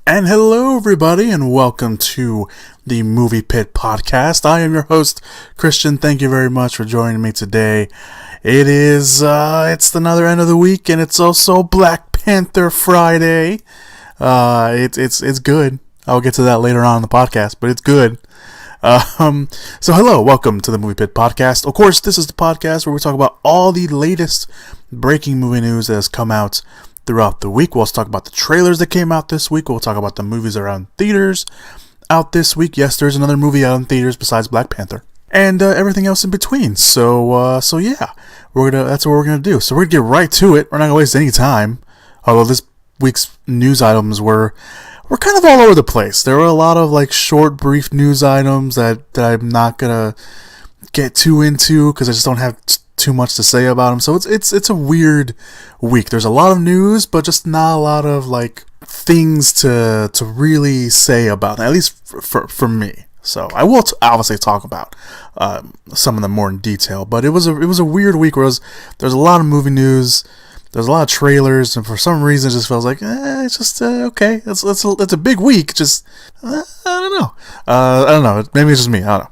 And hello, everybody, and welcome to the Movie Pit Podcast. I am your host, Christian. Thank you very much for joining me today. It's another end of the week, and it's also Black Panther Friday. It's good. I'll get to that later on in the podcast, but it's good. So hello, welcome to the Movie Pit Podcast. Of course, this is the podcast where we talk about all the latest breaking movie news that has come out throughout the week. We'll also talk about the trailers that came out this week. We'll talk about the movies that are in theaters out this week. Yes, there's another movie out in theaters besides Black Panther, and everything else in between. So yeah, that's what we're gonna do. So we're gonna get right to it. We're not gonna waste any time. Although this week's news items were kind of all over the place. There were a lot of like short, brief news items that I'm not gonna get too into because I just don't have too much to say about them. So it's a weird week. There's a lot of news, but just not a lot of like things to really say about it, at least for me. So I will obviously talk about some of them more in detail. But it was a weird week where there's a lot of movie news. There's a lot of trailers, and for some reason, it just feels like it's just okay. It's a big week. Just I don't know. I don't know. Maybe it's just me. I don't know.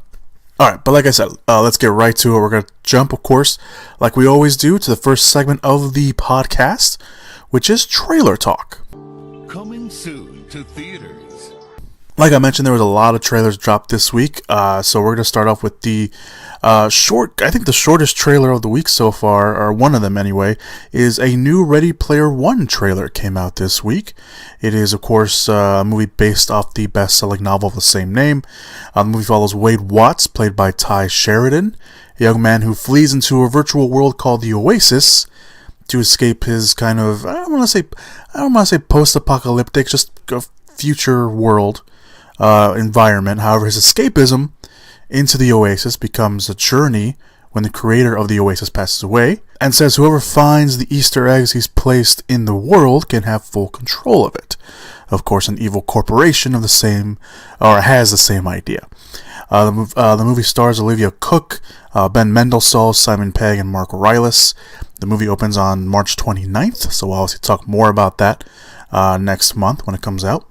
All right, but like I said, let's get right to it. We're gonna jump, of course, like we always do, to the first segment of the podcast, which is trailer talk. Coming soon to theaters. Like I mentioned, there was a lot of trailers dropped this week, so we're going to start off with the I think the shortest trailer of the week so far, or one of them anyway, is a new Ready Player One trailer came out this week. It is, of course, a movie based off the best-selling novel of the same name. The movie follows Wade Watts, played by Ty Sheridan, a young man who flees into a virtual world called the Oasis to escape his kind of, I don't want to say post-apocalyptic, just a future world environment. However, his escapism into the Oasis becomes a journey when the creator of the Oasis passes away, and says whoever finds the Easter eggs he's placed in the world can have full control of it. Of course, an evil corporation of the same, or has the same idea. The movie stars Olivia Cooke, Ben Mendelsohn, Simon Pegg, and Mark Rylance. The movie opens on March 29th, so we'll obviously talk more about that next month when it comes out.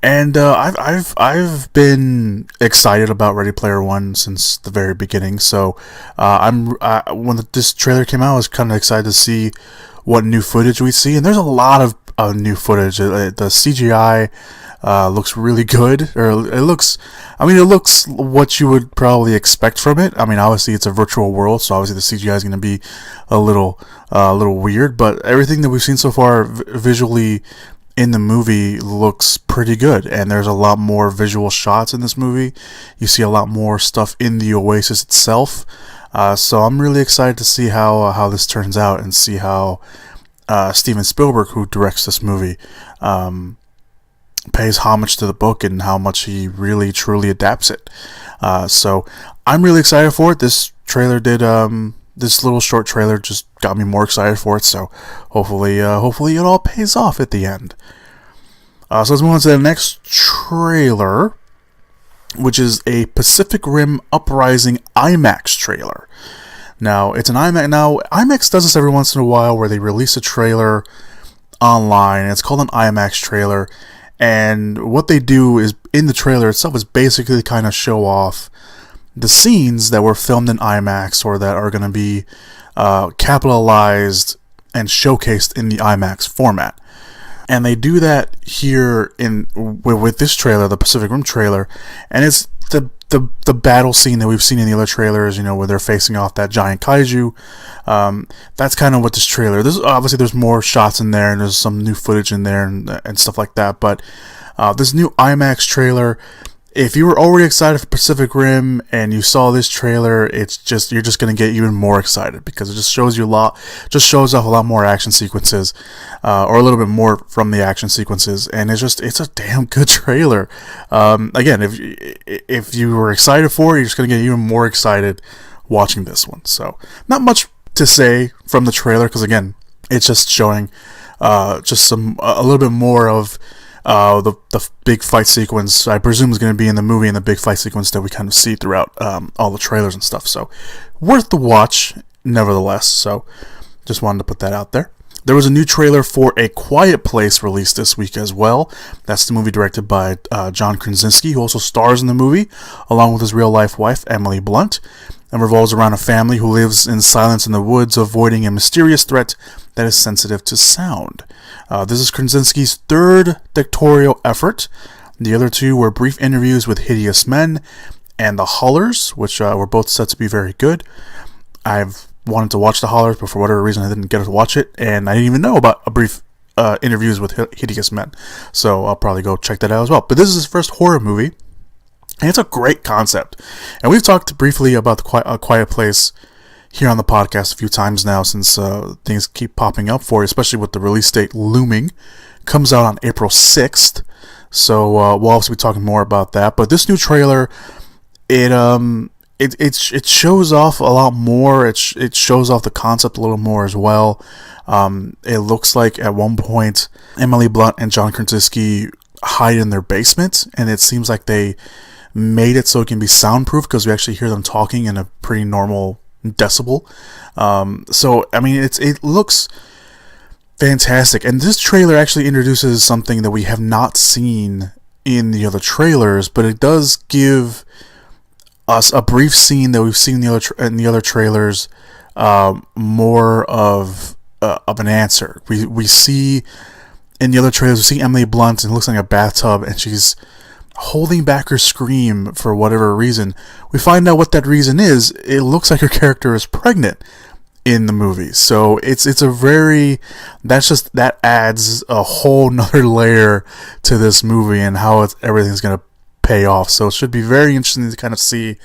And I've been excited about Ready Player One since the very beginning. So when this trailer came out, I was kind of excited to see what new footage we see. And there's a lot of new footage. The CGI looks really good, or it looks what you would probably expect from it. I mean, obviously it's a virtual world, so obviously the CGI is going to be a little weird. But everything that we've seen so far visually in the movie looks pretty good, and there's a lot more visual shots in this movie. You see a lot more stuff in the Oasis itself, so I'm really excited to see how this turns out, and see how Steven Spielberg, who directs this movie, pays homage to the book and how much he really truly adapts it. So I'm really excited for it. This trailer this little short trailer just got me more excited for it, so hopefully it all pays off at the end. So let's move on to the next trailer, which is a Pacific Rim Uprising IMAX trailer. Now, it's an IMAX. Now, IMAX does this every once in a while where they release a trailer online, and it's called an IMAX trailer, and what they do is, in the trailer itself, is basically kind of show off the scenes that were filmed in IMAX, or that are going to be capitalized and showcased in the IMAX format. And they do that here with this trailer, the Pacific Rim trailer, and it's the battle scene that we've seen in the other trailers, where they're facing off that giant kaiju. That's kind of what this trailer. There's more shots in there, and there's some new footage in there and stuff like that. But this new IMAX trailer, if you were already excited for Pacific Rim and you saw this trailer, you're just gonna get even more excited, because it just shows off a lot more action sequences, or a little bit more from the action sequences, and it's a damn good trailer. Again, if you were excited for it, you're just gonna get even more excited watching this one. So not much to say from the trailer, because again, it's just showing a little bit more of the big fight sequence, I presume, is going to be in the movie, and the big fight sequence that we kind of see throughout all the trailers and stuff. So worth the watch, nevertheless. So just wanted to put that out there. There was a new trailer for A Quiet Place released this week as well. That's the movie directed by John Krasinski, who also stars in the movie, along with his real-life wife, Emily Blunt, and revolves around a family who lives in silence in the woods, avoiding a mysterious threat that is sensitive to sound. This is Krasinski's third directorial effort. The other two were brief interviews with Hideous Men and The Hollers, which were both said to be very good. I've wanted to watch The Hollers, but for whatever reason I didn't get to watch it, and I didn't even know about a brief interviews with Hideous Men, so I'll probably go check that out as well. But this is his first horror movie, and it's a great concept. And we've talked briefly about the Quiet Place here on the podcast a few times now, since things keep popping up for it, especially with the release date looming. Comes out on April 6th, so we'll obviously be talking more about that. But this new trailer, it shows off a lot more. It shows off the concept a little more as well. It looks like at one point Emily Blunt and John Krasinski hide in their basement, and it seems like they made it so it can be soundproof, because we actually hear them talking in a pretty normal decibel. So I mean, it looks fantastic, and this trailer actually introduces something that we have not seen in the other trailers, but it does give us a brief scene that we've seen in the other trailers, more of an answer. We see in the other trailers, we see Emily Blunt, and it looks like a bathtub, and she's holding back her scream for whatever reason. We find out what that reason is. It looks like her character is pregnant in the movie. So it's a very, that adds a whole nother layer to this movie and how everything's going to pay off. So it should be very interesting to kind of see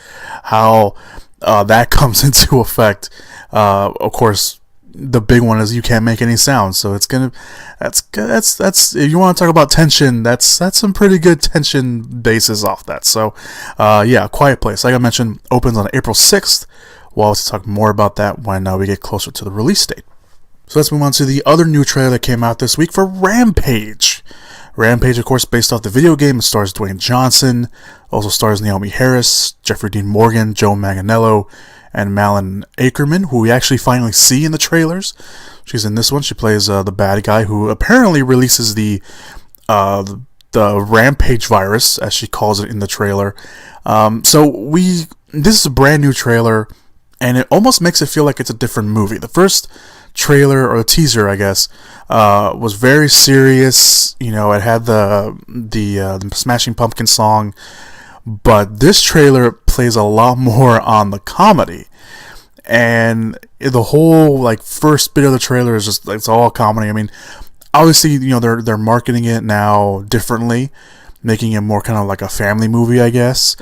how that comes into effect. Of course, the big one is you can't make any sound, so that's if you want to talk about tension, that's some pretty good tension basis off that. So yeah, Quiet Place, like I mentioned, opens on April 6th. We'll also talk more about that when we get closer to the release date. So let's move on to the other new trailer that came out this week for Rampage. Rampage, of course, based off the video game. It stars Dwayne Johnson, also stars Naomi Harris, Jeffrey Dean Morgan, Joe Manganiello, and Malin Akerman, who we actually finally see in the trailers. She's in this one. She plays the bad guy who apparently releases the Rampage virus, as she calls it in the trailer. This is a brand new trailer, and it almost makes it feel like it's a different movie. The first trailer, or the teaser, I guess, was very serious. You know, it had the Smashing Pumpkins song, but this trailer plays a lot more on the comedy, and the whole first bit of the trailer is just it's all comedy. I mean, obviously, you know, they're marketing it now differently, making it more kind of like a family movie, I guess,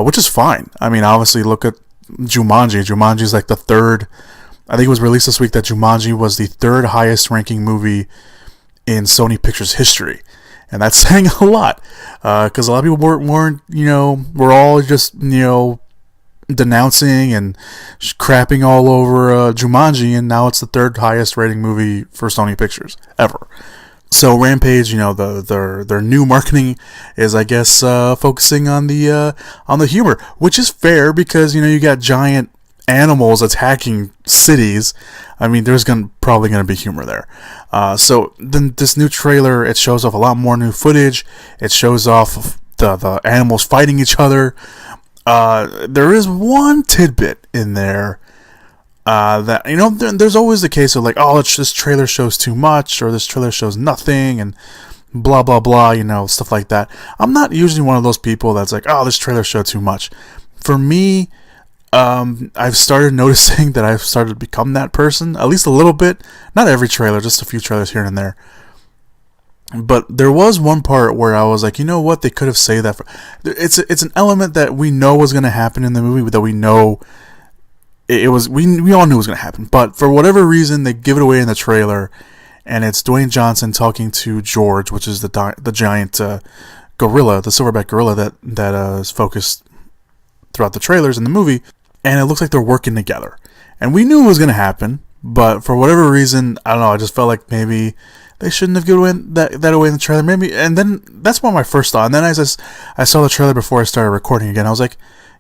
which is fine. I mean, obviously, look at Jumanji. Jumanji is like the third. I think it was released this week that Jumanji was the third highest ranking movie in Sony Pictures history. And that's saying a lot, because a lot of people weren't, you know, we're all just, you know, denouncing and crapping all over Jumanji, and now it's the third highest rating movie for Sony Pictures ever. So Rampage, you know, their new marketing is, I guess, focusing on the humor, which is fair, because, you know, you got giant animals attacking cities. I mean, there's probably going to be humor there. So then this new trailer, it shows off a lot more new footage. It shows off the animals fighting each other. There is one tidbit in there that, you know, there's always the case of this trailer shows too much, or this trailer shows nothing, and blah, blah, blah, you know, stuff like that. I'm not usually one of those people that's like, oh, this trailer showed too much. For me, I've started noticing that I've started to become that person, at least a little bit. Not every trailer, just a few trailers here and there. But there was one part where I was like, you know what, they could have saved that. It's an element that we know was going to happen in the movie, that we know we all knew it was going to happen. But for whatever reason, they give it away in the trailer, and it's Dwayne Johnson talking to George, which is the giant gorilla, the silverback gorilla that is focused throughout the trailers in the movie. And it looks like they're working together. And we knew it was going to happen, but for whatever reason, I don't know, I just felt like maybe they shouldn't have given that away in the trailer. Maybe, and then that's one of my first thoughts. And then as I saw the trailer before I started recording again, I was like,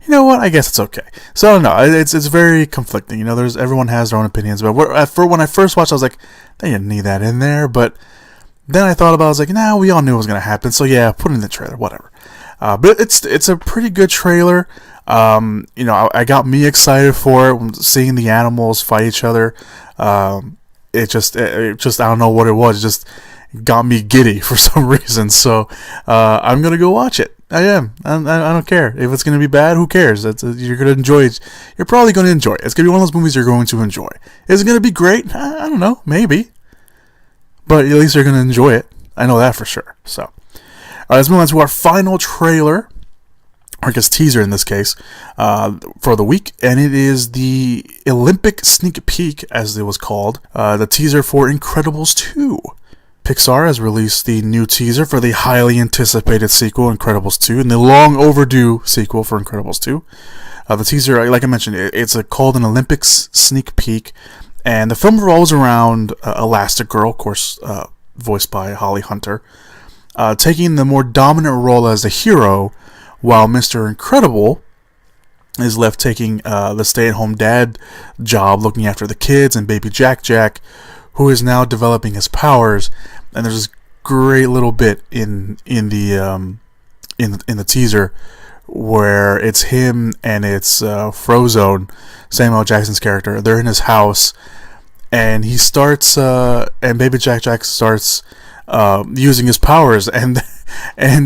you know what? I guess it's okay. So I don't know. It's very conflicting. You know, everyone has their own opinions. But when I first watched, I was like, they didn't need that in there. But then I thought about it. I was like, nah, we all knew it was gonna happen. So yeah, put it in the trailer, whatever. But it's a pretty good trailer. You know, I got me excited for it. Seeing the animals fight each other. It just I don't know what it was. It just got me giddy for some reason. So I'm gonna go watch it. I am. I don't care if it's gonna be bad. Who cares? You're gonna enjoy it. You're probably gonna enjoy it. It's gonna be one of those movies you're going to enjoy. Is it gonna be great? I don't know. Maybe. But at least you're gonna enjoy it. I know that for sure. So, all right, let's move on to our final trailer, or I guess teaser in this case, for the week, and it is the Olympic sneak peek, as it was called, the teaser for Incredibles 2. Pixar has released the new teaser for the highly anticipated sequel, Incredibles 2, and the long overdue sequel for Incredibles 2. The teaser, like I mentioned, it's called an Olympics sneak peek, and the film revolves around Elastigirl, of course, voiced by Holly Hunter, taking the more dominant role as the hero, while Mr. Incredible is left taking the stay-at-home dad job, looking after the kids and baby Jack, who is now developing his powers. And there's this great little bit in the teaser where it's him and it's Frozone, Samuel Jackson's character. They're in his house, and he starts and baby Jack starts using his powers, and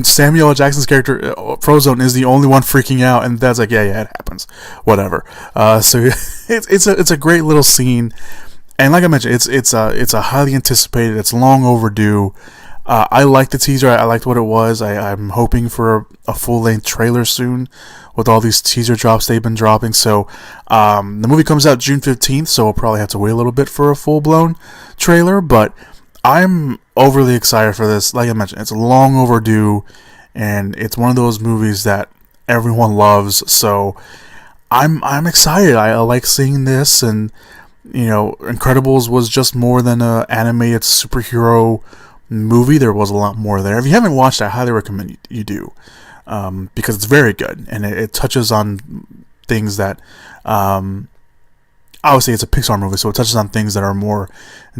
Samuel Jackson's character Frozone is the only one freaking out, and Dad's like, yeah, it happens, whatever. So it's a great little scene, and like I mentioned, it's a highly anticipated, it's long overdue. I liked the teaser. I liked what it was. I'm hoping for a full-length trailer soon with all these teaser drops they've been dropping. So the movie comes out June 15th, so we'll probably have to wait a little bit for a full-blown trailer, but I'm overly excited for this. Like I mentioned, it's long overdue, and it's one of those movies that everyone loves. So I'm excited. I like seeing this, and you know, Incredibles was just more than an animated superhero movie. There was a lot more there. If you haven't watched it, I highly recommend you do, because it's very good, and it touches on things that obviously it's a Pixar movie, so it touches on things that are more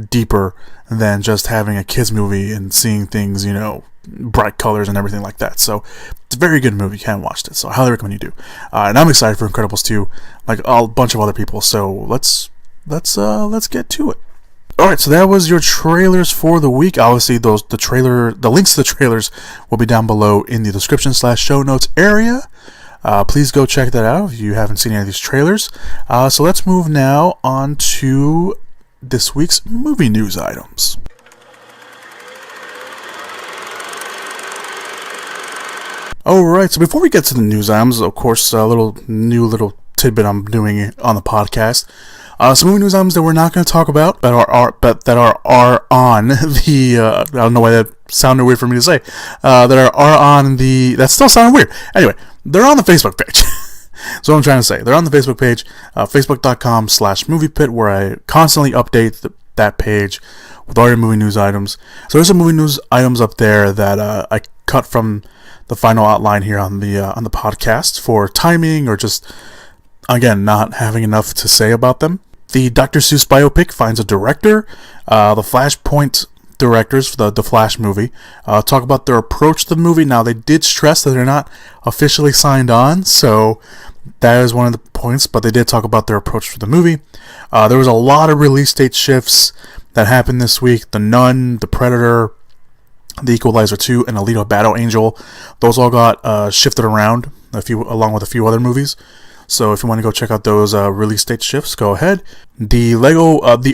deeper than just having a kids movie and seeing things, you know, bright colors and everything like that. So it's a very good movie. You haven't watched it, so I highly recommend you do. And I'm excited for Incredibles 2, like a bunch of other people. So let's get to it. All right, so that was your trailers for the week. Obviously, the links to the trailers will be down below in the description/show notes area. Please go check that out if you haven't seen any of these trailers. So let's move now on to this week's movie news items. Alright, so before we get to the news items, of course, a little tidbit I'm doing on the podcast. Some movie news items that we're not going to talk about that are on the I don't know why that sounded weird for me to say. That are on the, that still sounded weird. Anyway, they're on the Facebook page. That's what I'm trying to say. They're on the Facebook page, facebook.com/moviepit, where I constantly update that page with all your movie news items. So there's some movie news items up there that I cut from the final outline here on the podcast for timing, or just, again, not having enough to say about them. The Dr. Seuss biopic finds a director. The Flashpoint directors for the Flash movie talk about their approach to the movie. Now, they did stress that they're not officially signed on, so that is one of the points, but they did talk about their approach for the movie. There was a lot of release date shifts that happened this week. The Nun, The Predator, The Equalizer 2, and Alita Battle Angel, those all got shifted around, along with a few other movies. So if you want to go check out those release date shifts, go ahead. The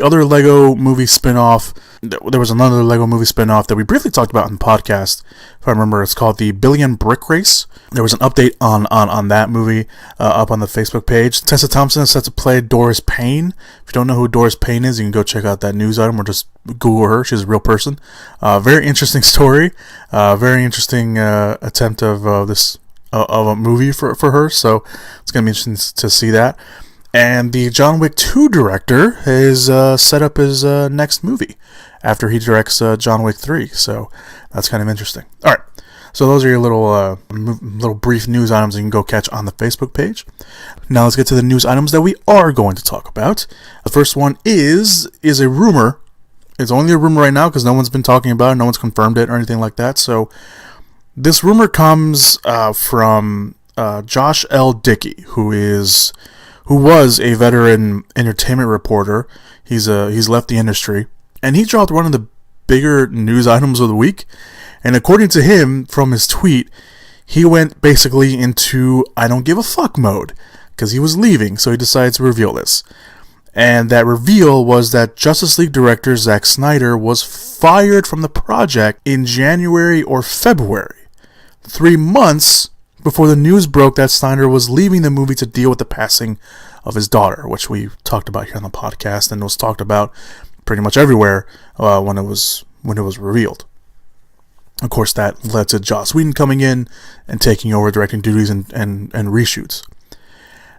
other Lego movie spin-off, there was another Lego movie spin-off that we briefly talked about in the podcast. If I remember, it's called the Billion Brick Race. There was an update on that movie up on the Facebook page. Tessa Thompson is set to play Doris Payne. If you don't know who Doris Payne is, you can go check out that news item or just Google her. She's a real person. Very interesting story. Very interesting attempt of a movie for her, so it's going to be interesting to see that. And the John Wick 2 director is set up his next movie after he directs John Wick 3, so that's kind of interesting. Alright, So those are your little brief news items you can go catch on the Facebook page. Now let's get to the news items that we are going to talk about. The first one is a rumor. It's only a rumor right now because no one's been talking about it, no one's confirmed it or anything like that. So this rumor comes from Josh L. Dickey, who was a veteran entertainment reporter. He's left the industry, and he dropped one of the bigger news items of the week. And according to him, from his tweet, he went basically into I don't give a fuck mode because he was leaving, so he decided to reveal this. And that reveal was that Justice League director Zack Snyder was fired from the project in January or February, 3 months before the news broke that Snyder was leaving the movie to deal with the passing of his daughter, which we talked about here on the podcast and was talked about pretty much everywhere when it was revealed. Of course, that led to Joss Whedon coming in and taking over directing duties and reshoots.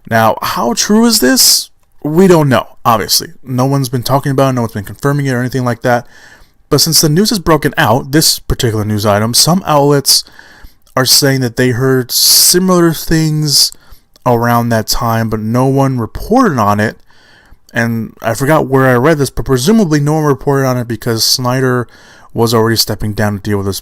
Now, how true is this? We don't know, obviously. No one's been talking about it, no one's been confirming it or anything like that. But since the news has broken out, this particular news item, some outlets are saying that they heard similar things around that time, but no one reported on it. And I forgot where I read this, but presumably no one reported on it because Snyder was already stepping down to deal with his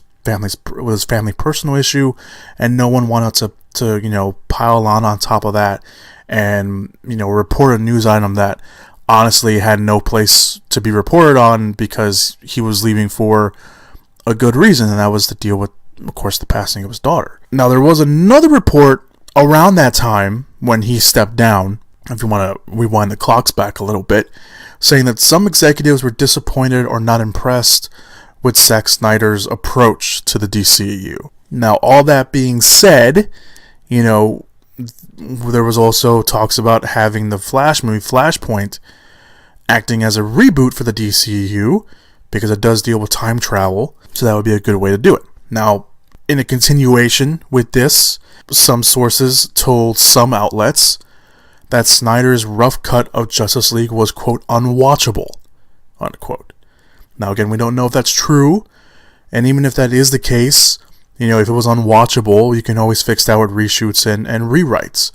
family personal issue, and no one wanted to pile on top of that and report a news item that honestly had no place to be reported on because he was leaving for a good reason, and that was to deal with, of course, the passing of his daughter. Now, there was another report around that time when he stepped down, if you want to rewind the clocks back a little bit, saying that some executives were disappointed or not impressed with Zack Snyder's approach to the DCEU. Now, all that being said, there was also talks about having the Flash movie, Flashpoint, acting as a reboot for the DCEU because it does deal with time travel, so that would be a good way to do it. Now, in a continuation with this, some sources told some outlets that Snyder's rough cut of Justice League was, quote, unwatchable, unquote. Now, again, we don't know if that's true, and even if that is the case, if it was unwatchable, you can always fix that with reshoots and rewrites.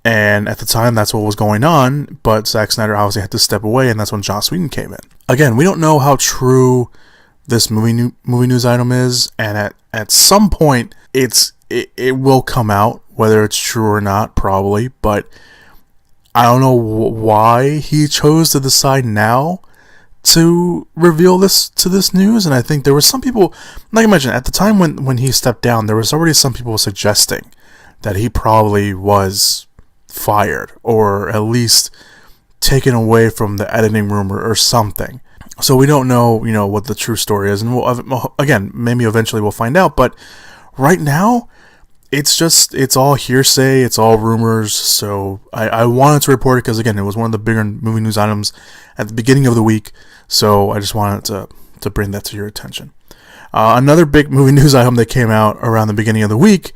And at the time, that's what was going on, but Zack Snyder obviously had to step away, and that's when Joss Whedon came in. Again, we don't know how true this movie news item is, and at some point, it will come out, whether it's true or not, probably, but I don't know why he chose to decide now to reveal this news. And I think there were some people, like I mentioned, at the time when he stepped down, there was already some people suggesting that he probably was fired or at least taken away from the editing room or something. So we don't know, what the true story is, and again, maybe eventually we'll find out. But right now, it's all hearsay, it's all rumors. So I wanted to report it because, again, it was one of the bigger movie news items at the beginning of the week. So I just wanted to bring that to your attention. Another big movie news item that came out around the beginning of the week,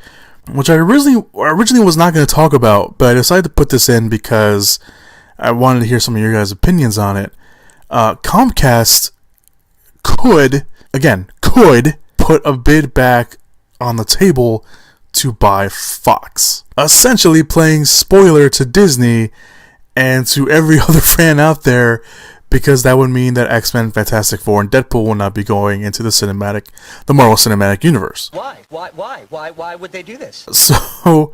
which I originally was not going to talk about, but I decided to put this in because I wanted to hear some of your guys' opinions on it. Comcast could put a bid back on the table to buy Fox, essentially playing spoiler to Disney and to every other fan out there, because that would mean that X-Men, Fantastic Four, and Deadpool will not be going into the Marvel Cinematic Universe. Why would they do this? So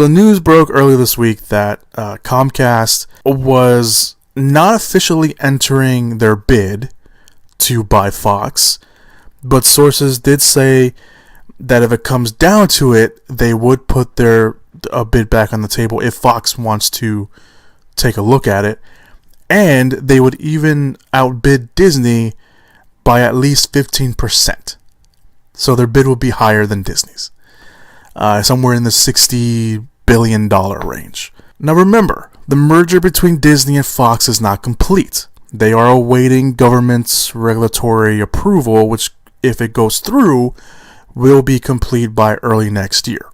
news broke earlier this week that Comcast was not officially entering their bid to buy Fox, but sources did say that if it comes down to it, they would put a bid back on the table if Fox wants to take a look at it, and they would even outbid Disney by at least 15%. So their bid would be higher than Disney's, somewhere in the $60 billion range. Now remember, the merger between Disney and Fox is not complete. They are awaiting government's regulatory approval, which, if it goes through, will be complete by early next year.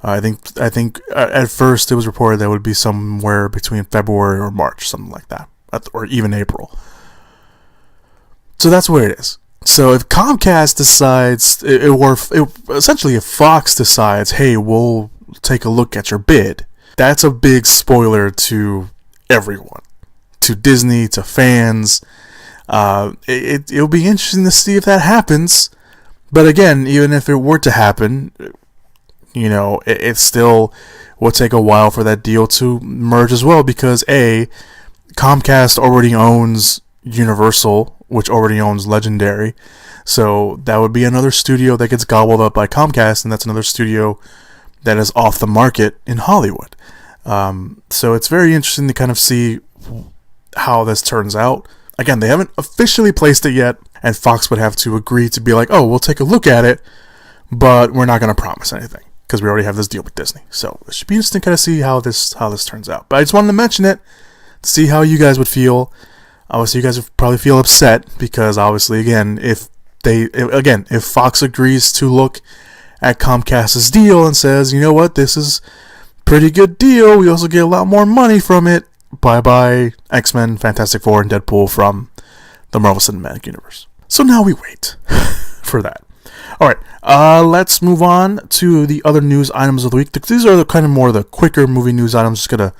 I think at first it was reported that it would be somewhere between February or March, something like that, or even April. So that's where it is. So if Comcast decides, essentially if Fox decides, hey, we'll take a look at your bid, that's a big spoiler to everyone, to Disney, to fans. It'll be interesting to see if that happens. But again, even if it were to happen, it still will take a while for that deal to merge as well, because Comcast already owns Universal, which already owns Legendary. So that would be another studio that gets gobbled up by Comcast, and that's another studio that is off the market in Hollywood. So it's very interesting to kind of see how this turns out. Again, they haven't officially placed it yet, and Fox would have to agree to be like, oh, we'll take a look at it, but we're not going to promise anything, because we already have this deal with Disney. So it should be interesting to kind of see how this turns out. But I just wanted to mention it, to see how you guys would feel. Obviously, you guys would probably feel upset, because obviously, again, if Fox agrees to look at Comcast's deal and says, you know what, this is a pretty good deal, we also get a lot more money from it, bye-bye X-Men, Fantastic Four, and Deadpool from the Marvel Cinematic Universe. So now we wait for that. Alright, let's move on to the other news items of the week. These are kind of more the quicker movie news items. Just gonna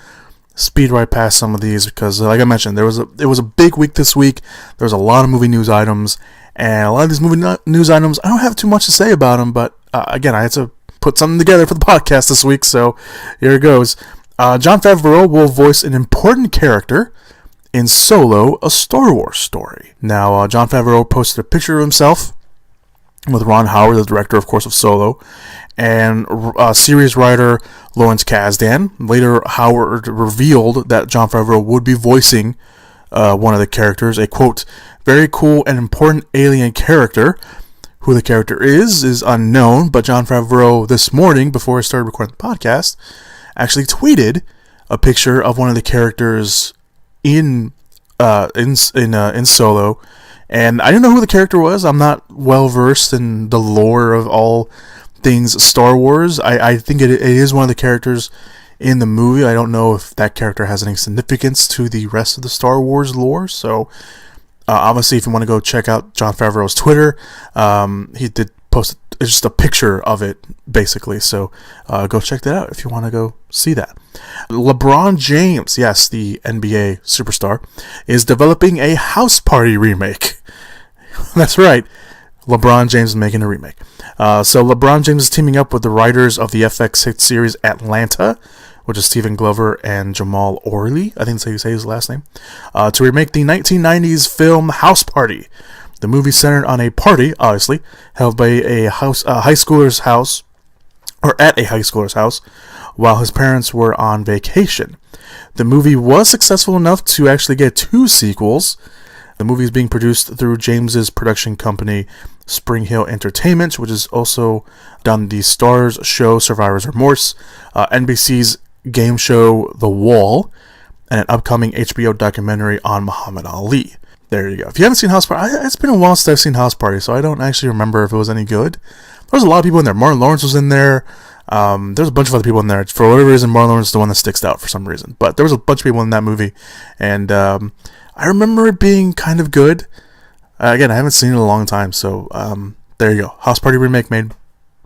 speed right past some of these, because like I mentioned, it was a big week this week. There was a lot of movie news items, and a lot of these movie news items, I don't have too much to say about them, but again, I had to put something together for the podcast this week, so here it goes. Jon Favreau will voice an important character in Solo, a Star Wars story. Now, Jon Favreau posted a picture of himself with Ron Howard, the director, of course, of Solo, and series writer Lawrence Kasdan. Later, Howard revealed that Jon Favreau would be voicing one of the characters, a, quote, very cool and important alien character. Who the character is unknown, but Jon Favreau this morning, before I started recording the podcast, actually tweeted a picture of one of the characters in Solo, and I didn't know who the character was. I'm not well versed in the lore of all things Star Wars. I think it is one of the characters in the movie. I don't know if that character has any significance to the rest of the Star Wars lore. So obviously, if you want to go check out Jon Favreau's Twitter, he did post just a picture of it, basically. So go check that out if you want to go see that. LeBron James, yes, the NBA superstar, is developing a House Party remake. That's right. LeBron James is making a remake. So LeBron James is teaming up with the writers of the FX hit series Atlanta, which is Stephen Glover and Jamal Orley, I think that's how you say his last name, to remake the 1990s film House Party. The movie centered on a party, obviously, held by a high schooler's house, or at a high schooler's house, while his parents were on vacation. The movie was successful enough to actually get 2 sequels. The movie is being produced through James's production company, Spring Hill Entertainment, which has also done the Starz show Survivor's Remorse, NBC's game show The Wall, and an upcoming HBO documentary on Muhammad Ali. There you go. If you haven't seen House Party, it's been a while since I've seen House Party, so I don't actually remember if it was any good. There was a lot of people in there. Martin Lawrence was in there. There's a bunch of other people in there. For whatever reason, Martin Lawrence is the one that sticks out for some reason. But there was a bunch of people in that movie, and I remember it being kind of good. Again, I haven't seen it in a long time, so there you go. House Party remake made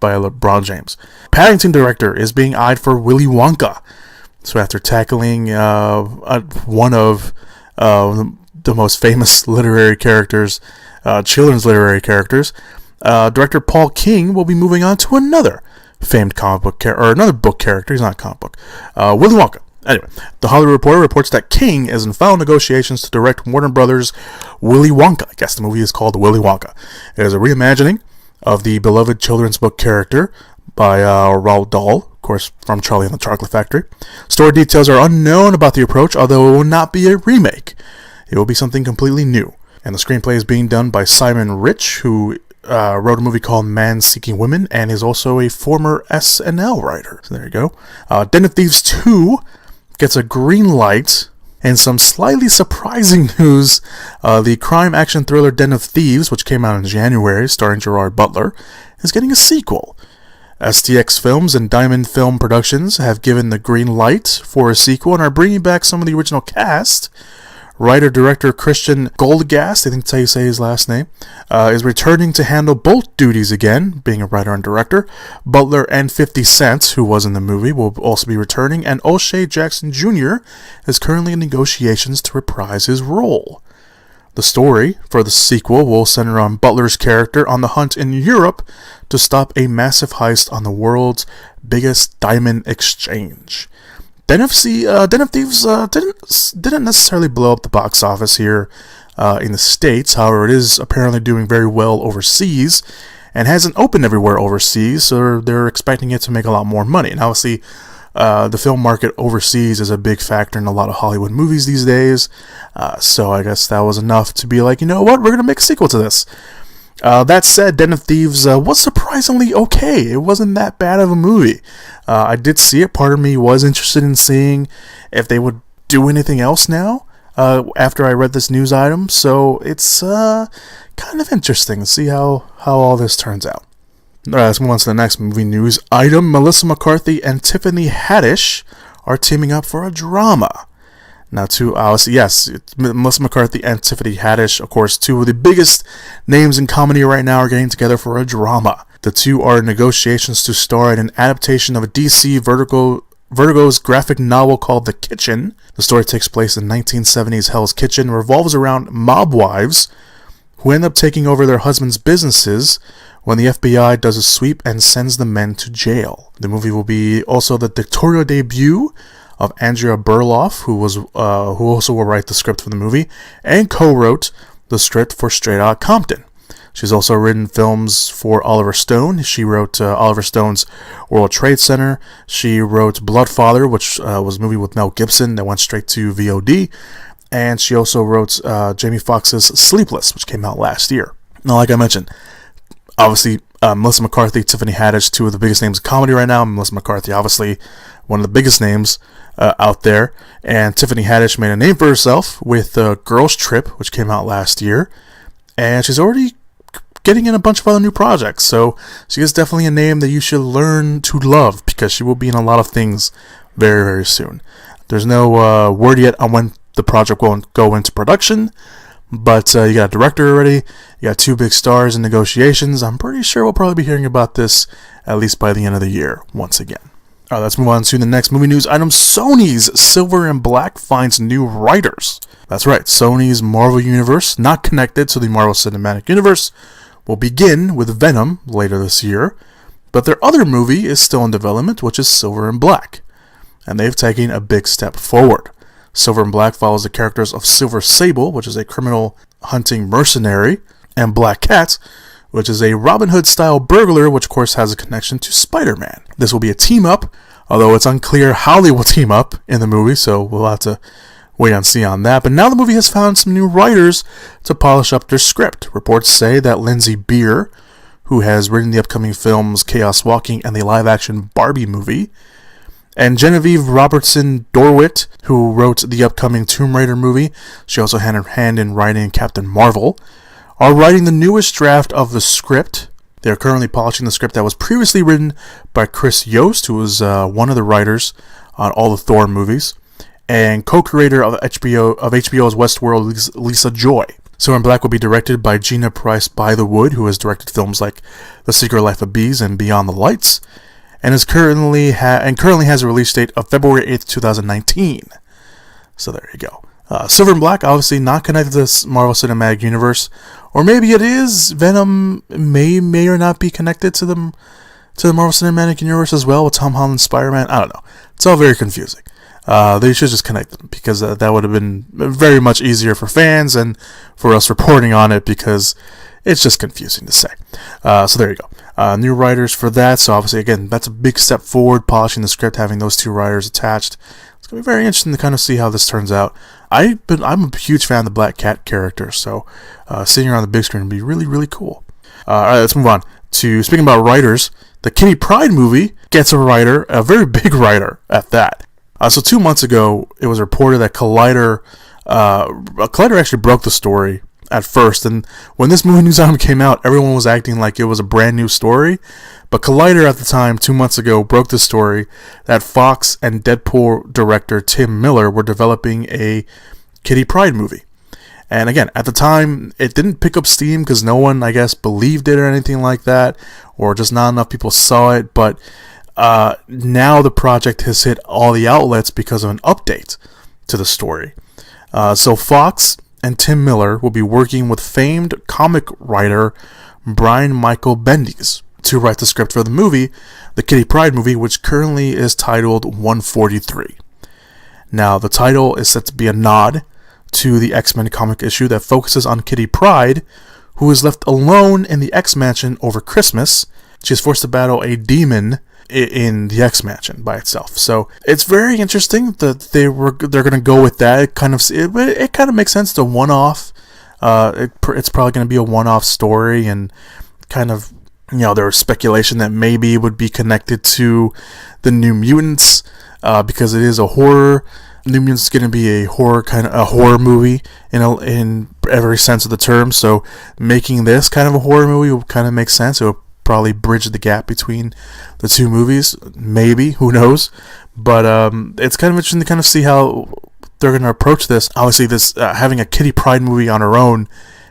by LeBron James. Paddington director is being eyed for Willy Wonka. So after tackling one of the most famous literary characters, children's literary characters, director Paul King will be moving on to another famed comic book character, or another book character. He's not a comic book. Willy Wonka. Anyway, The Hollywood Reporter reports that King is in final negotiations to direct Warner Brothers' Willy Wonka. I guess the movie is called Willy Wonka. It is a reimagining of the beloved children's book character by Roald Dahl, of course, from Charlie and the Chocolate Factory. Story details are unknown about the approach, although it will not be a remake. It will be something completely new. And the screenplay is being done by Simon Rich, who wrote a movie called Man Seeking Women, and is also a former SNL writer. So there you go. Den of Thieves 2 gets a green light, and some slightly surprising news. The crime action thriller Den of Thieves, which came out in January, starring Gerard Butler, is getting a sequel. STX Films and Diamond Film Productions have given the green light for a sequel and are bringing back some of the original cast. Writer-director Christian Goldgast, I think that's how you say his last name, is returning to handle both duties again, being a writer and director. Butler and 50 Cent, who was in the movie, will also be returning, and O'Shea Jackson Jr. is currently in negotiations to reprise his role. The story for the sequel will center on Butler's character on the hunt in Europe to stop a massive heist on the world's biggest diamond exchange. Den of Thieves didn't necessarily blow up the box office here in the States. However, it is apparently doing very well overseas and hasn't opened everywhere overseas, so they're expecting it to make a lot more money. And obviously, the film market overseas is a big factor in a lot of Hollywood movies these days, so I guess that was enough to be like, you know what, we're going to make a sequel to this. That said, Den of Thieves was surprisingly okay. It wasn't that bad of a movie. I did see it. Part of me was interested in seeing if they would do anything else now after I read this news item. So it's kind of interesting to see how all this turns out. Alright, let's move on to the next movie news item. Melissa McCarthy and Tiffany Haddish are teaming up for a drama. Now, Melissa McCarthy and Tiffany Haddish, of course, two of the biggest names in comedy right now, are getting together for a drama. The two are in negotiations to star in an adaptation of a DC Vertigo's graphic novel called The Kitchen. The story takes place in 1970s Hell's Kitchen, revolves around mob wives who end up taking over their husbands' businesses when the FBI does a sweep and sends the men to jail. The movie will be also the directorial debut of Andrea Berloff, who also will write the script for the movie, and co-wrote the script for Straight Outta Compton. She's also written films for Oliver Stone. She wrote Oliver Stone's World Trade Center. She wrote Bloodfather, which was a movie with Mel Gibson that went straight to VOD. And she also wrote Jamie Foxx's Sleepless, which came out last year. Now, like I mentioned, obviously, Melissa McCarthy, Tiffany Haddish, two of the biggest names in comedy right now. Melissa McCarthy, obviously, one of the biggest names out there. And Tiffany Haddish made a name for herself with Girls Trip, which came out last year. And she's already getting in a bunch of other new projects. So she is definitely a name that you should learn to love, because she will be in a lot of things very, very soon. There's no word yet on when the project will go into production. But you got a director already, you got two big stars in negotiations. I'm pretty sure we'll probably be hearing about this at least by the end of the year once again. Alright, let's move on to the next movie news item. Sony's Silver and Black finds new writers. That's right, Sony's Marvel Universe, not connected to the Marvel Cinematic Universe, will begin with Venom later this year, but their other movie is still in development, which is Silver and Black, and they've taken a big step forward. Silver and Black follows the characters of Silver Sable, which is a criminal hunting mercenary, and Black Cat, which is a Robin Hood-style burglar, which of course has a connection to Spider-Man. This will be a team-up, although it's unclear how they will team up in the movie, so we'll have to wait and see on that. But now the movie has found some new writers to polish up their script. Reports say that Lindsay Beer, who has written the upcoming films Chaos Walking and the live-action Barbie movie, and Genevieve Robertson Dorwit, who wrote the upcoming Tomb Raider movie, she also had her hand in writing Captain Marvel, are writing the newest draft of the script. They are currently polishing the script that was previously written by Chris Yost, who was one of the writers on all the Thor movies, and co-creator of HBO's Westworld, Lisa Joy. Silver and Black will be directed by Gina Price Bythewood, who has directed films like The Secret Life of Bees and Beyond the Lights, and currently has a release date of February 8th, 2019. So there you go. Silver and Black, obviously not connected to the Marvel Cinematic Universe, or maybe it is. Venom may or not be connected to the Marvel Cinematic Universe as well with Tom Holland's Spider-Man. I don't know. It's all very confusing. They should just connect them, because that would have been very much easier for fans and for us reporting on it, because it's just confusing to say. So there you go. New writers for that. So obviously, again, that's a big step forward, polishing the script, having those two writers attached. It's going to be very interesting to kind of see how this turns out. I'm a huge fan of the Black Cat character, so seeing her on the big screen would be really, really cool. Alright, let's move on to, speaking about writers, the Kitty Pryde movie gets a writer, a very big writer at that. So 2 months ago, it was reported that Collider actually broke the story at first, and when this movie news item came out, everyone was acting like it was a brand new story, but Collider at the time, 2 months ago, broke the story that Fox and Deadpool director Tim Miller were developing a Kitty Pryde movie. And again, at the time, it didn't pick up steam because no one, I guess, believed it or anything like that, or just not enough people saw it. But now the project has hit all the outlets because of an update to the story. So Fox and Tim Miller will be working with famed comic writer Brian Michael Bendis to write the script for the movie, the Kitty Pryde movie, which currently is titled 143. Now, the title is set to be a nod to the X-Men comic issue that focuses on Kitty Pryde, who is left alone in the X-Mansion over Christmas. She is forced to battle a demon in the X-Mansion by itself. So it's very interesting that they're going to go with that. It kind of makes sense to one-off. It's probably going to be a one-off story, and kind of, there was speculation that maybe it would be connected to the New Mutants because it is a horror. New Mutants is going to be a horror movie in every sense of the term. So making this kind of a horror movie would kind of make sense. It would probably bridge the gap between the two movies. Maybe, who knows? But it's kind of interesting to kind of see how they're going to approach this. Obviously, this having a Kitty Pryde movie on her own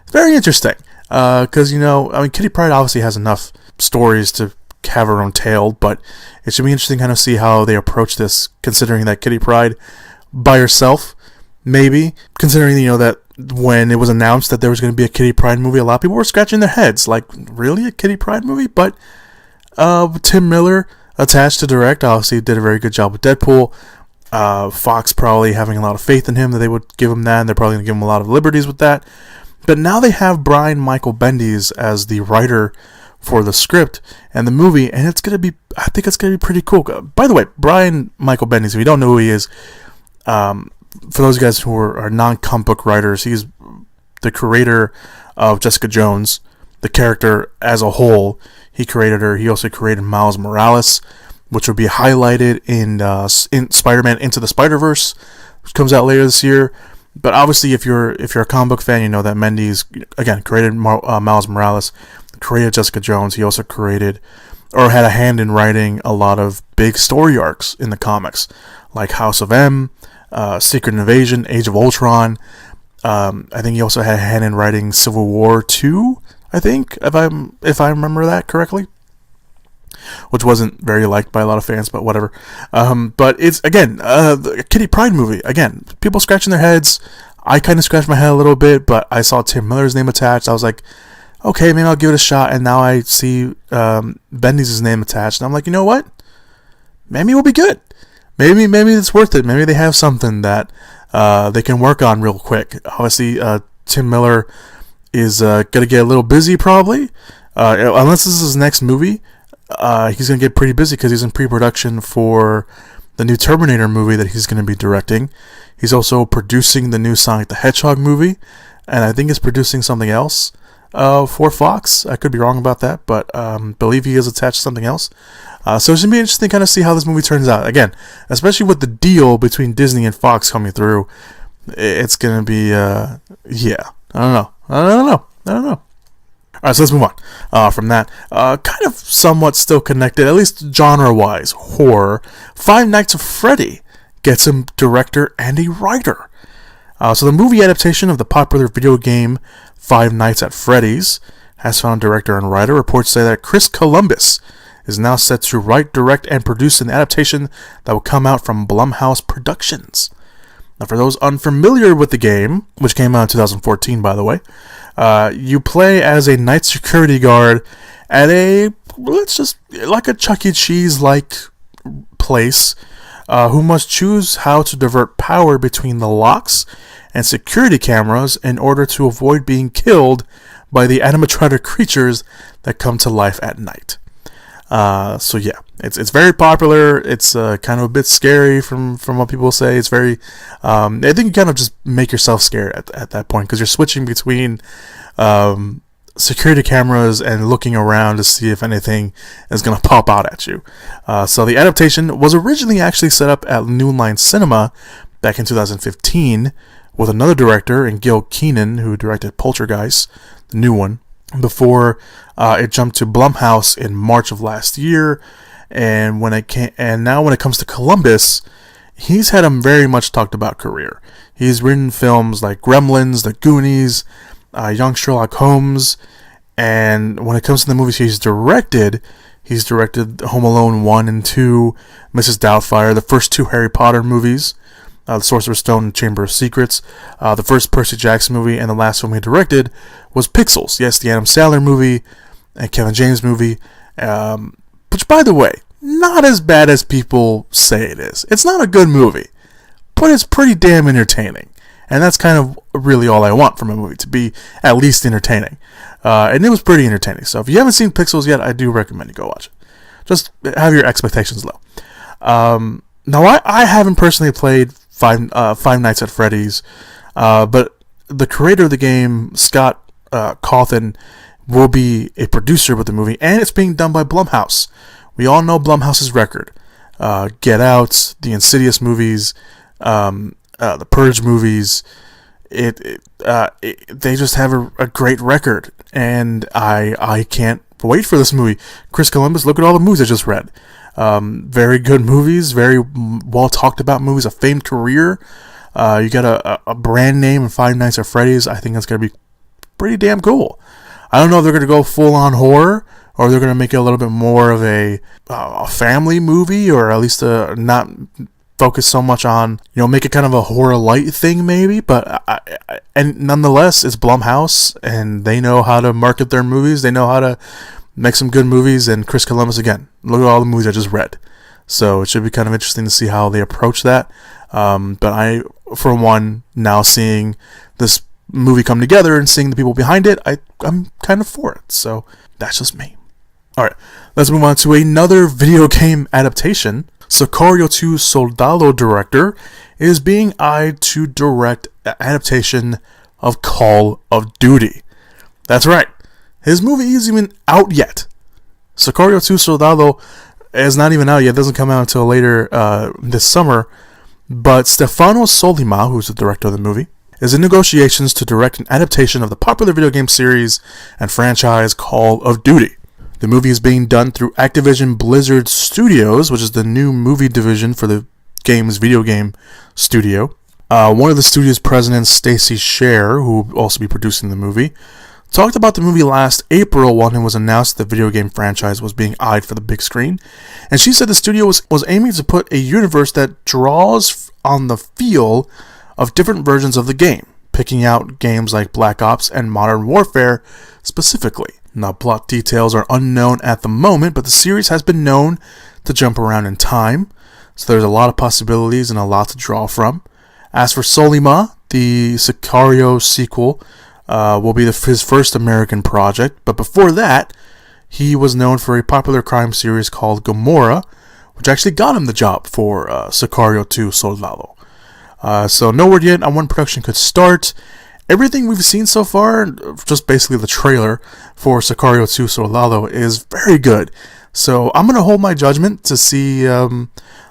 is very interesting. Because Kitty Pryde obviously has enough stories to have her own tale, but it should be interesting to kind of see how they approach this, considering that Kitty Pryde by herself, maybe, considering that when it was announced that there was going to be a Kitty Pryde movie, a lot of people were scratching their heads, like, really, a Kitty Pryde movie? But Tim Miller, attached to direct, obviously did a very good job with Deadpool. Fox probably having a lot of faith in him that they would give him that, and they're probably going to give him a lot of liberties with that. But now they have Brian Michael Bendis as the writer for the script and the movie, and I think it's going to be pretty cool. By the way, Brian Michael Bendis, if you don't know who he is, for those guys who are non-comic book writers, he's the creator of Jessica Jones, the character as a whole. He created her. He also created Miles Morales, which will be highlighted in Spider-Man Into the Spider-Verse, which comes out later this year. But obviously, if you're a comic book fan, you know that Bendis, again, created Miles Morales, created Jessica Jones. He also created, or had a hand in writing, a lot of big story arcs in the comics, like House of M, Secret Invasion, Age of Ultron. I think he also had a hand in writing Civil War 2, I think, if I remember that correctly, which wasn't very liked by a lot of fans, but whatever. But it's, again, the Kitty Pryde movie. Again, people scratching their heads. I kind of scratched my head a little bit, but I saw Tim Miller's name attached. I was like, okay, maybe I'll give it a shot. And now I see Bendis' name attached, and I'm like, you know what? Maybe it will be good. Maybe it's worth it. Maybe they have something that they can work on real quick. Obviously, Tim Miller is going to get a little busy probably. Unless this is his next movie, he's going to get pretty busy because he's in pre-production for the new Terminator movie that he's going to be directing. He's also producing the new Sonic the Hedgehog movie, and I think he's producing something else for Fox. I could be wrong about that, but believe he is attached to something else. So it's going to be interesting to kind of see how this movie turns out. Again, especially with the deal between Disney and Fox coming through, it's going to be, I don't know. Alright, so let's move on from that. Kind of somewhat still connected, at least genre-wise, horror. Five Nights at Freddy gets a director and a writer. So the movie adaptation of the popular video game Five Nights at Freddy's has found director and writer. Reports say that Chris Columbus is now set to write, direct, and produce an adaptation that will come out from Blumhouse Productions. Now, for those unfamiliar with the game, which came out in 2014, by the way, you play as a night security guard at like a Chuck E. Cheese-like place, who must choose how to divert power between the locks and security cameras in order to avoid being killed by the animatronic creatures that come to life at night. So yeah, it's very popular. It's kind of a bit scary from what people say. It's very, I think you kind of just make yourself scared at that point because you're switching between security cameras and looking around to see if anything is going to pop out at you. So the adaptation was originally actually set up at New Line Cinema back in 2015 with another director, and Gil Keenan, who directed Poltergeist, the new one, before it jumped to Blumhouse in March of last year. And now when it comes to Columbus, he's had a very much talked about career. He's written films like Gremlins, The Goonies, Young Sherlock Holmes, and when it comes to the movies he's directed Home Alone 1 and 2, Mrs. Doubtfire, the first 2 Harry Potter movies, The Sorcerer's Stone and Chamber of Secrets, the first Percy Jackson movie, and the last film he directed was Pixels. Yes, the Adam Sandler movie and Kevin James movie, which, by the way, not as bad as people say it is. It's not a good movie, but it's pretty damn entertaining. And that's kind of really all I want from a movie, to be at least entertaining. And it was pretty entertaining. So if you haven't seen Pixels yet, I do recommend you go watch it. Just have your expectations low. Now, I haven't personally played Five Nights at Freddy's, but the creator of the game, Scott Cawthon, will be a producer with the movie, and it's being done by Blumhouse. We all know Blumhouse's record. Get Out, the Insidious movies, the Purge movies. They just have a great record, and I can't wait for this movie. Chris Columbus, look at all the movies I just read. Very good movies, very well talked about movies, a famed career. You got a brand name in Five Nights at Freddy's. I think that's going to be pretty damn cool. I don't know if they're going to go full on horror, or they're going to make it a little bit more of a family movie, or at least not focus so much on, make it kind of a horror light thing maybe. But and nonetheless, it's Blumhouse, and they know how to market their movies. They know how to make some good movies. And Chris Columbus, again, look at all the movies I just read. So it should be kind of interesting to see how they approach that. But I, for one, now seeing this movie come together and seeing the people behind it, I'm kind of for it. So that's just me. Alright, let's move on to another video game adaptation. Sicario 2 Soldado director is being eyed to direct an adaptation of Call of Duty. That's right, his movie isn't even out yet. Sicario 2 Soldado is not even out yet. It doesn't come out until later this summer. But Stefano Sollima, who's the director of the movie, is in negotiations to direct an adaptation of the popular video game series and franchise Call of Duty. The movie is being done through Activision Blizzard Studios, which is the new movie division for the game's video game studio. One of the studio's presidents, Stacey Sher, who will also be producing the movie, talked about the movie last April when it was announced the video game franchise was being eyed for the big screen. And she said the studio was aiming to put a universe that draws on the feel of different versions of the game, picking out games like Black Ops and Modern Warfare specifically. Now, plot details are unknown at the moment, but the series has been known to jump around in time, so there's a lot of possibilities and a lot to draw from. As for Sollima, the Sicario sequel will be his first American project, but before that, he was known for a popular crime series called Gomorrah, which actually got him the job for Sicario 2 Soldado. So no word yet on when production could start. Everything we've seen so far, just basically the trailer for Sicario 2 Soldado, is very good. So I'm going to hold my judgment to see on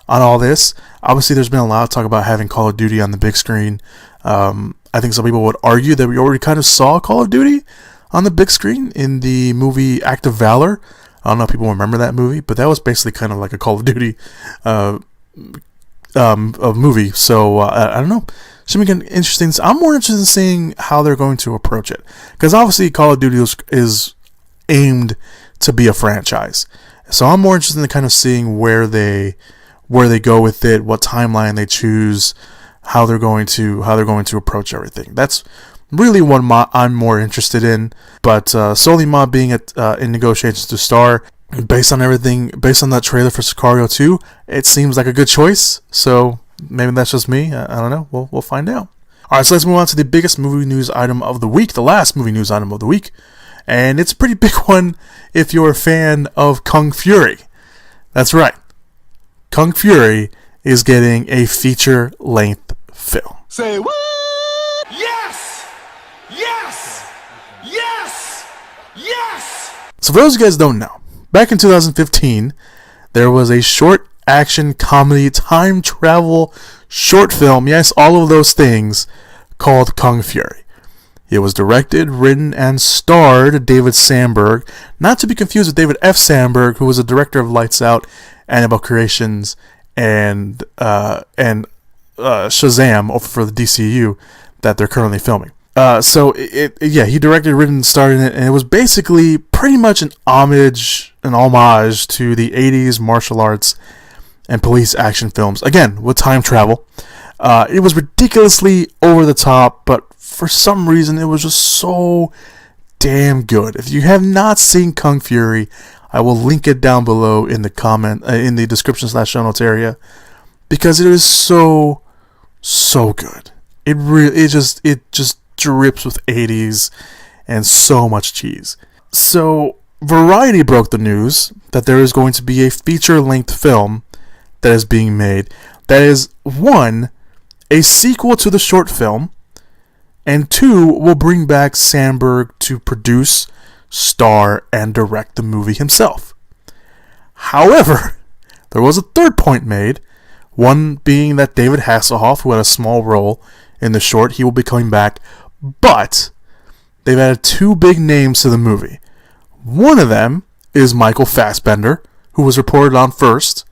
all this. Obviously, there's been a lot of talk about having Call of Duty on the big screen. I think some people would argue that we already kind of saw Call of Duty on the big screen in the movie Act of Valor. I don't know if people remember that movie, but that was basically kind of like a Call of Duty movie. So I don't know. Should be interesting. I'm more interested in seeing how they're going to approach it, because obviously Call of Duty is aimed to be a franchise. So I'm more interested in kind of seeing where they go with it, what timeline they choose, how they're going to approach everything. That's really what I'm more interested in. But Sollima being in negotiations to star, based on that trailer for Sicario 2, it seems like a good choice. So maybe that's just me. I don't know. We'll find out. All right, so let's move on to the biggest movie news item of the week, the last movie news item of the week. And it's a pretty big one if you're a fan of Kung Fury. That's right. Kung Fury is getting a feature-length film. Say what? Yes! Yes! Yes! Yes! So for those of you guys who don't know, back in 2015, there was a short action comedy time travel short film, yes, all of those things, called Kung Fury. It was directed, written, and starred David Sandberg, not to be confused with David F. Sandberg, who was the director of Lights Out, Annabelle Creations, and Shazam over for the DCU that they're currently filming. So he directed, written, starred in it, and it was basically pretty much an homage to the 80s martial arts and police action films, again, with time travel. It was ridiculously over the top, but for some reason, it was just so damn good. If you have not seen Kung Fury, I will link it down below in the description / show notes area, because it is so good. It just drips with 80s and so much cheese. So Variety broke the news that there is going to be a feature-length film that is being made that is, 1, a sequel to the short film, and 2, will bring back Sandberg to produce, star, and direct the movie himself. However, there was a third point made, one being that David Hasselhoff, who had a small role in the short, he will be coming back, but they've added 2 big names to the movie. One of them is Michael Fassbender, who was reported on first.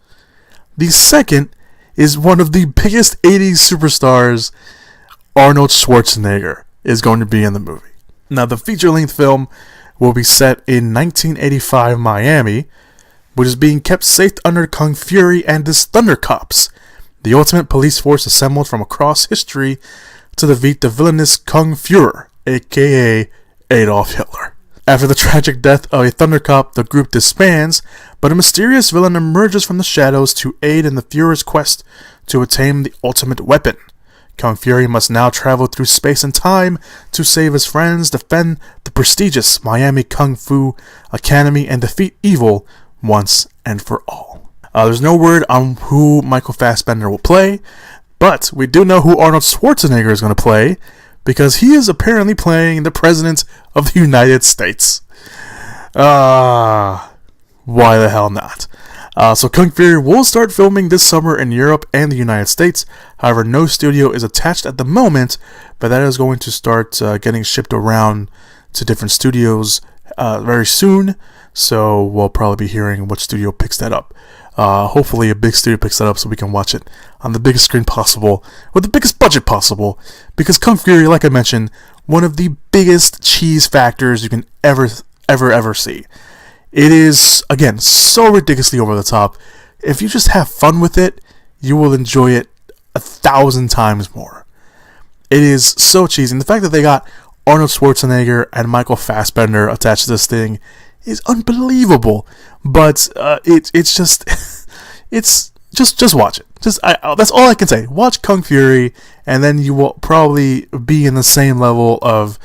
The second is one of the biggest 80s superstars, Arnold Schwarzenegger, is going to be in the movie. Now, the feature-length film will be set in 1985 Miami, which is being kept safe under Kung Fury and his Thunder Cops, the ultimate police force assembled from across history to defeat the villainous Kung Fuhrer, aka Adolf Hitler. After the tragic death of a Thunder Cop, the group disbands, but a mysterious villain emerges from the shadows to aid in the Fuhrer's quest to attain the ultimate weapon. Kung Fury must now travel through space and time to save his friends, defend the prestigious Miami Kung Fu Academy, and defeat evil once and for all. There's no word on who Michael Fassbender will play, but we do know who Arnold Schwarzenegger is going to play, because he is apparently playing the President of the United States. Why the hell not? So Kung Fury will start filming this summer in Europe and the United States. However, no studio is attached at the moment, but that is going to start getting shipped around to different studios very soon. So we'll probably be hearing which studio picks that up. Hopefully a big studio picks that up so we can watch it on the biggest screen possible, with the biggest budget possible, because Kung Fury, like I mentioned, one of the biggest cheese factors you can ever see. It is, again, so ridiculously over the top. If you just have fun with it, you will enjoy it 1,000 times more. It is so cheesy, and the fact that they got Arnold Schwarzenegger and Michael Fassbender attached to this thing is unbelievable. But it's just watch it. That's all I can say. Watch Kung Fury, and then you will probably be in the same level of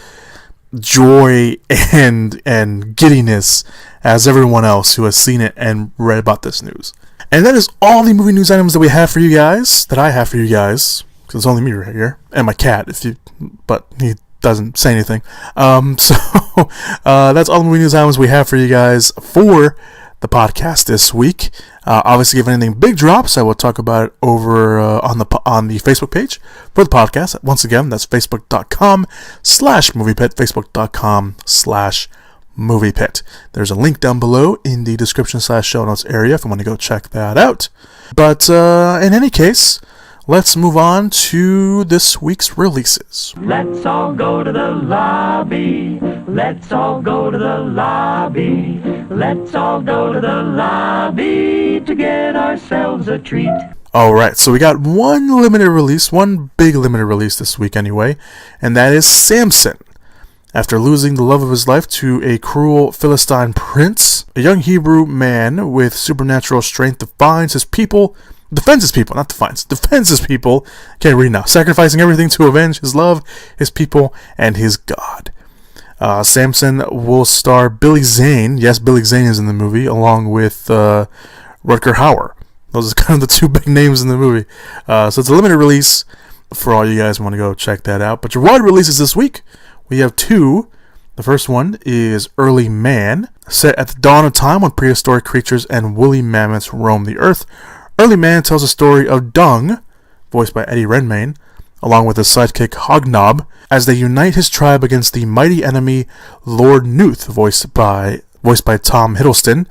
joy and giddiness as everyone else who has seen it and read about this news. And that is all the movie news items that we have for you guys. Because it's only me right here and my cat. But he doesn't say anything. So that's all the movie news items we have for you guys for the podcast this week. Obviously, if anything big drops, I will talk about it over on the Facebook page for the podcast. Once again, that's facebook.com/moviepit, facebook.com/moviepit. There's a link down below in the description / show notes area if you want to go check that out. But in any case, let's move on to this week's releases. Let's all go to the lobby. Let's all go to the lobby. Let's all go to the lobby to get ourselves a treat. Alright, so we got one big limited release this week anyway, and that is Samson. After losing the love of his life to a cruel Philistine prince, a young Hebrew man with supernatural strength defends his people, can't read now, sacrificing everything to avenge his love, his people, and his God. Samson will star Billy Zane. Yes, Billy Zane is in the movie, along with Rutger Hauer. Those are kind of the 2 big names in the movie. So it's a limited release for all you guys who want to go check that out. But your wide releases this week, we have 2. The first one is Early Man. Set at the dawn of time when prehistoric creatures and woolly mammoths roam the earth, Early Man tells the story of Dung, voiced by Eddie Redmayne, along with his sidekick Hognob, as they unite his tribe against the mighty enemy Lord Nuth, voiced by Tom Hiddleston,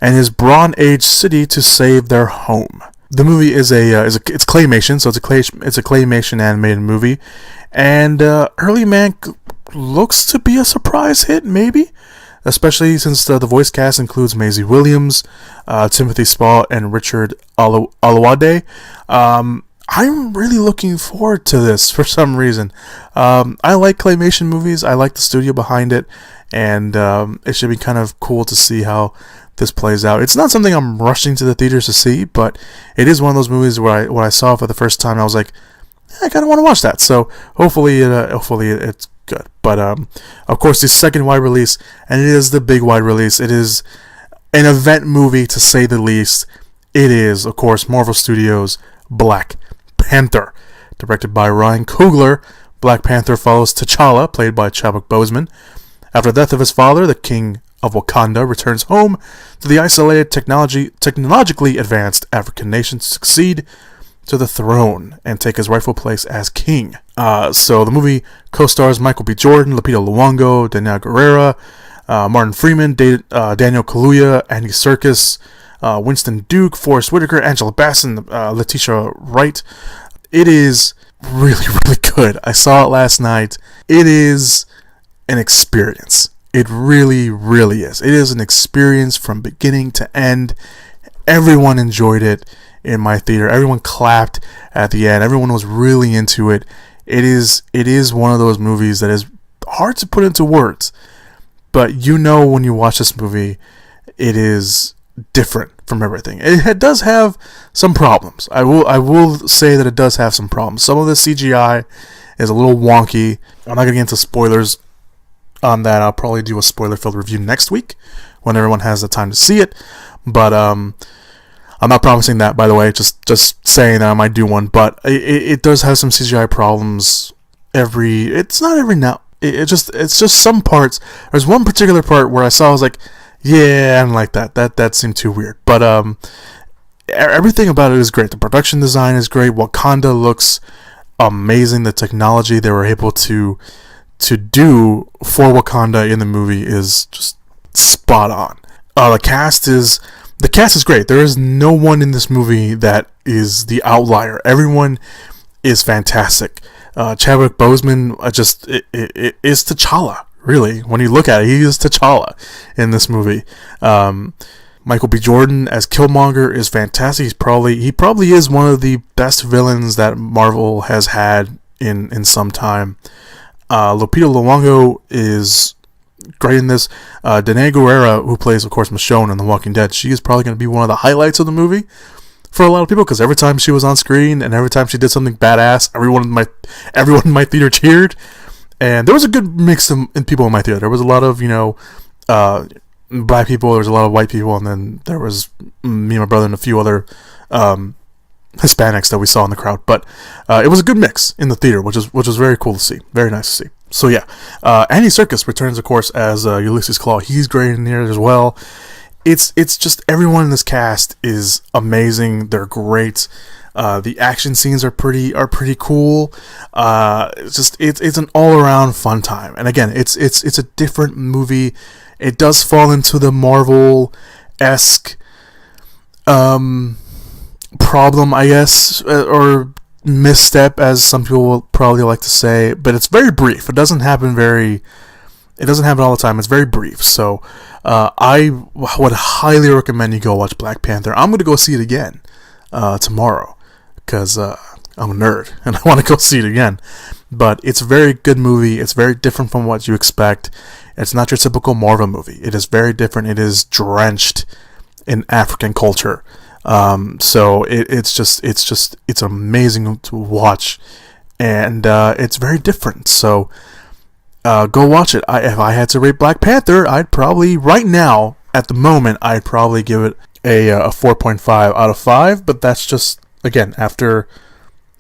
and his Bronze Age city to save their home. the movie is it's claymation, so it's a claymation animated movie, and Early Man looks to be a surprise hit, maybe, especially since the voice cast includes Maisie Williams, Timothy Spall, and Richard Aluwade. I'm really looking forward to this for some reason. I like claymation movies. I like the studio behind it, and it should be kind of cool to see how this plays out. It's not something I'm rushing to the theaters to see, but it is one of those movies where when I saw it for the first time, I was like, I kind of want to watch that. So hopefully it's good. But of course, the second wide release, and it is the big wide release. It is an event movie to say the least. It is, of course, Marvel Studios' Black Panther, directed by Ryan Coogler. Black Panther follows T'Challa, played by Chadwick Boseman. After the death of his father, the King of Wakanda returns home to the isolated, technologically advanced African nation to succeed to the throne and take his rightful place as king. So the movie co-stars Michael B. Jordan, Lupita Nyong'o, Danai Gurira, Martin Freeman, Daniel Kaluuya, Andy Serkis, Winston Duke, Forrest Whitaker, Angela Bassett, Letitia Wright. It is really, really good. I saw it last night. It is an experience. It really, really is. It is an experience from beginning to end. Everyone enjoyed it in my theater. Everyone clapped at the end. Everyone was really into it. It is one of those movies that is hard to put into words. But you know when you watch this movie, it is different from everything. It does have some problems. I will say that it does have some problems. Some of the CGI is a little wonky. I'm not going to get into spoilers on that. I'll probably do a spoiler-filled review next week when everyone has the time to see it. But I'm not promising that, by the way. Just saying that I might do one. But it does have some CGI problems. It's not every now. It's just some parts. There's one particular part where I was like, yeah, I don't like that. That seemed too weird. But everything about it is great. The production design is great. Wakanda looks amazing. The technology they were able to do for Wakanda in the movie is just spot on. The cast is great. There is no one in this movie that is the outlier. Everyone is fantastic. Chadwick Boseman is T'Challa. Really, when you look at it, he is T'Challa in this movie. Michael B. Jordan as Killmonger is fantastic. He probably is one of the best villains that Marvel has had in some time. Lupita Nyong'o is great in this. Danai Gurira, who plays, of course, Michonne in The Walking Dead, she is probably going to be one of the highlights of the movie for a lot of people, because every time she was on screen and every time she did something badass, everyone in my theater cheered. And there was a good mix of people in my theater. There was a lot of, black people, there was a lot of white people, and then there was me and my brother and a few other Hispanics that we saw in the crowd. But it was a good mix in the theater, which was very cool to see. Very nice to see. So yeah, Andy Serkis returns, of course, as Ulysses Claw. He's great in here as well. It's just everyone in this cast is amazing. They're great. The action scenes are pretty cool. It's an all around fun time. And again, it's a different movie. It does fall into the Marvel-esque problem, I guess, or misstep, as some people will probably like to say. But it's very brief. It doesn't happen all the time. It's very brief. So I would highly recommend you go watch Black Panther. I'm going to go see it again tomorrow, because I'm a nerd and I want to go see it again. But it's a very good movie. It's very different from what you expect. It's not your typical Marvel movie. It is very different. It is drenched in African culture. So it's amazing to watch, and it's very different. So go watch it. If I had to rate Black Panther, I'd probably, right now, at the moment, I'd probably give it a 4.5 out of 5. But that's just, again, after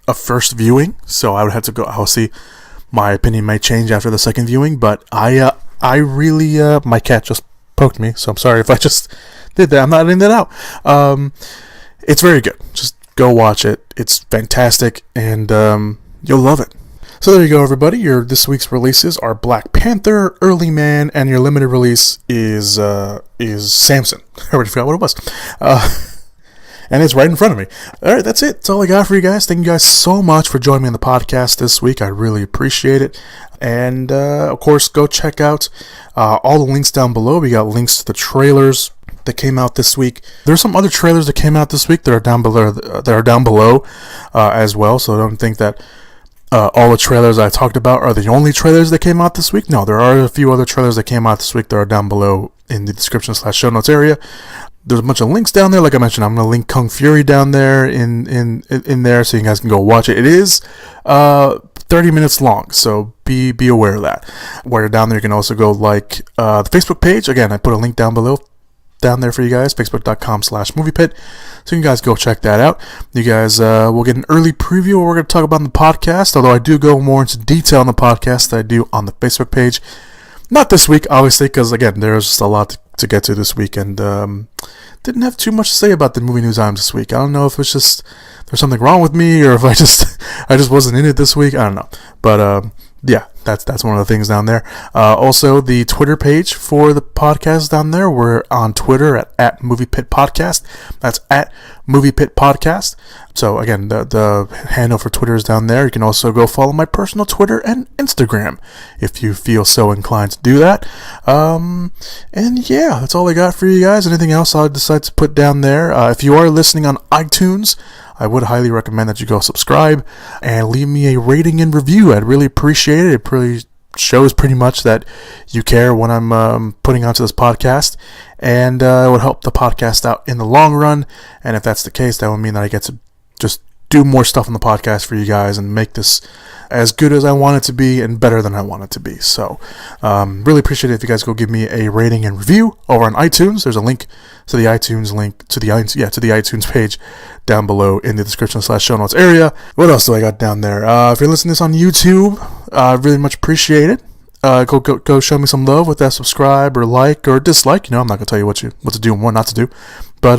a first viewing. So I would have to go. I'll see. My opinion may change after the second viewing. But I really, my cat just poked me, so I'm sorry if I just did that. I'm not editing that out. It's very good. Just go watch it. It's fantastic, and you'll love it. So there you go, everybody. This week's releases are Black Panther, Early Man, and your limited release is Samson. I already forgot what it was. and it's right in front of me. All right, that's it. That's all I got for you guys. Thank you guys so much for joining me on the podcast this week. I really appreciate it. And, of course, go check out all the links down below. We got links to the trailers that came out this week. There's some other trailers that came out this week that are down below, as well. So don't think that all the trailers I talked about are the only trailers that came out this week. No, there are a few other trailers that came out this week that are down below in the description/show notes area. There's a bunch of links down there. Like I mentioned, I'm going to link Kung Fury down there in there so you guys can go watch it. It is 30 minutes long, so be aware of that. While you're down there, you can also go like the Facebook page. Again, I put a link down below down there for you guys, facebook.com/moviepit, so you guys go check that out. You guys will get an early preview of what we're going to talk about in the podcast, although I do go more into detail on the podcast than I do on the Facebook page. Not this week, obviously, because again, there's just a lot to get to this week, and didn't have too much to say about the movie news items this week. I don't know if it's just there's something wrong with me, or if I just wasn't in it this week. I don't know, but yeah, that's one of the things down there. Also, the Twitter page for the podcast down there. We're on Twitter at MoviePitPodcast. That's at MoviePitPodcast. So again, the handle for Twitter is down there. You can also go follow my personal Twitter and Instagram if you feel so inclined to do that. And yeah, that's all I got for you guys. Anything else I'll decide to put down there. If you are listening on iTunes, I would highly recommend that you go subscribe and leave me a rating and review. I'd really appreciate it. It really shows pretty much that you care when I'm putting onto this podcast, and it would help the podcast out in the long run. And if that's the case, that would mean that I get to just do more stuff on the podcast for you guys and make this as good as I want it to be and better than I want it to be. So really appreciate it if you guys go give me a rating and review over on iTunes. There's a link to the iTunes page down below in the description/show notes area. What else do I got down there? If you're listening to this on YouTube, I really much appreciate it. Go show me some love with that subscribe or like or dislike. I'm not gonna tell you what to do and what not to do, but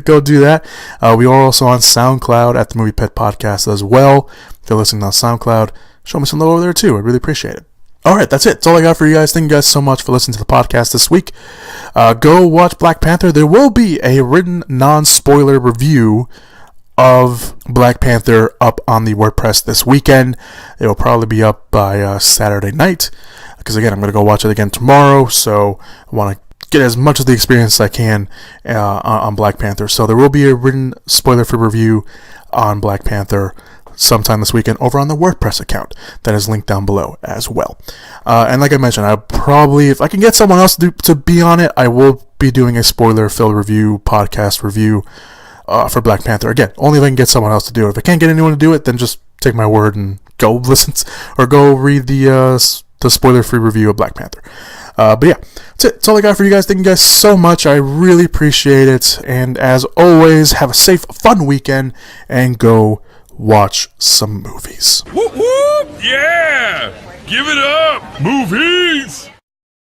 go do that. We are also on SoundCloud at the Movie Pit Podcast as well. If you're listening on SoundCloud, show me some love over there too. I really appreciate it. All right, that's it. That's all I got for you guys. Thank you guys so much for listening to the podcast this week. Go watch Black Panther. There will be a written non-spoiler review of Black Panther up on the WordPress this weekend. It will probably be up by Saturday night, because again, I'm going to go watch it again tomorrow, so I want to get as much of the experience as I can on Black Panther. So there will be a written spoiler-free review on Black Panther sometime this weekend over on the WordPress account that is linked down below as well. And like I mentioned, I'll probably, if I can get someone else to be on it, I will be doing a spoiler-filled podcast review for Black Panther. Again, only if I can get someone else to do it. If I can't get anyone to do it, then just take my word and go listen or go read the spoiler-free review of Black Panther. But yeah, that's it. That's all I got for you guys. Thank you guys so much. I really appreciate it. And as always, have a safe, fun weekend and go watch some movies. Whoop whoop! Yeah! Give it up! Movies!